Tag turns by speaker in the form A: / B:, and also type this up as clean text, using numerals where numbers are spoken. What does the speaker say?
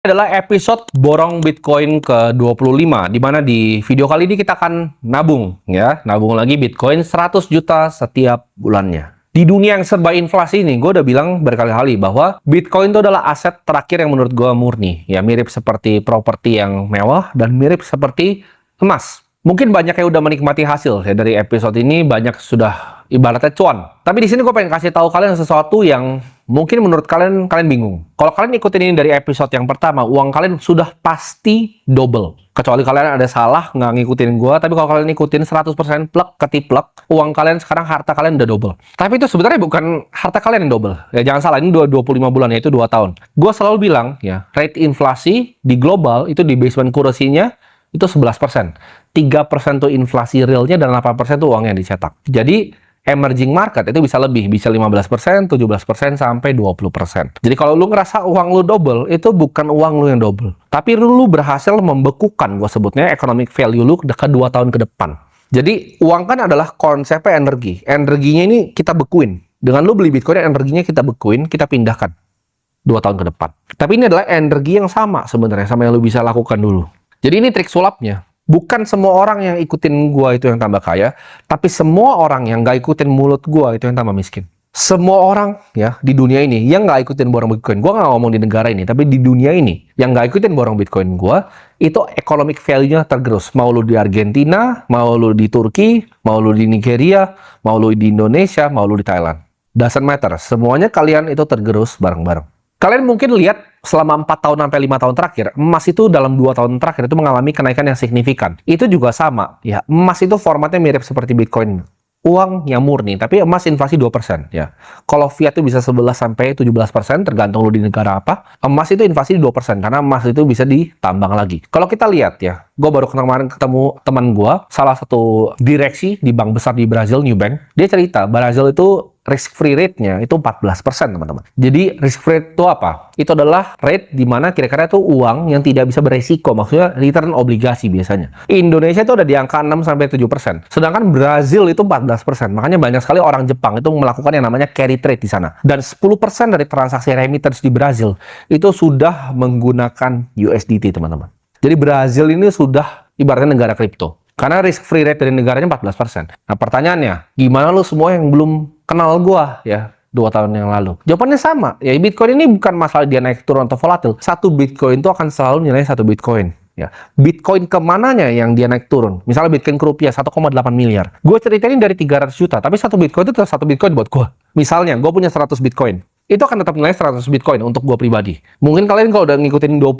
A: Adalah episode borong Bitcoin ke-25, di mana di video kali ini kita akan nabung lagi Bitcoin 100 juta setiap bulannya. Di dunia yang serba inflasi ini, gue udah bilang berkali-kali bahwa Bitcoin itu adalah aset terakhir yang menurut gue murni. Ya, mirip seperti properti yang mewah dan mirip seperti emas. Mungkin banyak yang udah menikmati hasil ya dari episode ini, banyak sudah ibaratnya cuan. Tapi di sini gue pengen kasih tahu kalian sesuatu yang mungkin menurut kalian bingung. Kalau kalian ikutin ini dari episode yang pertama, uang kalian sudah pasti double. Kecuali kalian ada salah nggak ngikutin gue, tapi kalau kalian ikutin 100% plek ketiplek, uang kalian sekarang, harta kalian udah double. Tapi itu sebenarnya bukan harta kalian yang double. Ya jangan salah, ini 25 bulan, yaitu 2 tahun. Gue selalu bilang ya, rate inflasi di global itu di basement currency-nya itu 11%. 3% tuh inflasi realnya dan 8% tuh uang yang dicetak. Jadi emerging market itu bisa lebih, bisa 15%, 17%, sampai 20%. Jadi kalau lu ngerasa uang lu double, itu bukan uang lu yang double. Tapi lu berhasil membekukan, gue sebutnya, economic value lu ke 2 tahun ke depan. Jadi uang kan adalah konsepnya energi. Energinya ini kita bekuin. Dengan lu beli Bitcoin, energinya kita bekuin, kita pindahkan 2 tahun ke depan. Tapi ini adalah energi yang sama sebenarnya, sama yang lu bisa lakukan dulu. Jadi ini trik sulapnya. Bukan semua orang yang ikutin gua itu yang tambah kaya, tapi semua orang yang gak ikutin mulut gua itu yang tambah miskin. Semua orang ya di dunia ini yang gak ikutin borong Bitcoin, gua gak ngomong di negara ini, tapi di dunia ini yang gak ikutin borong Bitcoin gua, itu economic value-nya tergerus. Mau lu di Argentina, mau lu di Turki, mau lu di Nigeria, mau lu di Indonesia, mau lu di Thailand. Doesn't matter, semuanya kalian itu tergerus bareng-bareng. Kalian mungkin lihat selama 4 tahun sampai 5 tahun terakhir, emas itu dalam 2 tahun terakhir itu mengalami kenaikan yang signifikan. Itu juga sama, ya. Emas itu formatnya mirip seperti Bitcoin. Uang yang murni, tapi emas inflasi 2%, ya. Kalau fiat itu bisa 11 sampai 17%, tergantung lu di negara apa. Emas itu inflasi 2%, karena emas itu bisa ditambang lagi. Kalau kita lihat ya, gue baru kemarin ketemu teman gue, salah satu direksi di bank besar di Brazil, New Bank. Dia cerita, Brazil itu risk free rate-nya itu 14%, teman-teman. Jadi risk free rate itu apa? Itu adalah rate di mana kira-kira itu uang yang tidak bisa beresiko, maksudnya return obligasi biasanya. Indonesia itu ada di angka 6 sampai 7%. Sedangkan Brazil itu 14%. Makanya banyak sekali orang Jepang itu melakukan yang namanya carry trade di sana. Dan 10% dari transaksi remittance di Brazil itu sudah menggunakan USDT, teman-teman. Jadi Brazil ini sudah ibaratnya negara kripto. Karena risk free rate dari negaranya 14%. Nah, pertanyaannya, gimana lu semua yang belum kenal gua ya 2 tahun yang lalu? Jawabannya sama. Ya, Bitcoin ini bukan masalah dia naik turun atau volatil. Satu Bitcoin itu akan selalu nilai 1 Bitcoin. Ya, Bitcoin kemananya yang dia naik turun? Misalnya Bitcoin ke rupiah 1,8 miliar. Gue ceritain dari 300 juta, tapi 1 Bitcoin itu tetap 1 Bitcoin buat gue. Misalnya, gue punya 100 Bitcoin. Itu akan tetap nilai 100 Bitcoin untuk gue pribadi. Mungkin kalian kalau udah ngikutin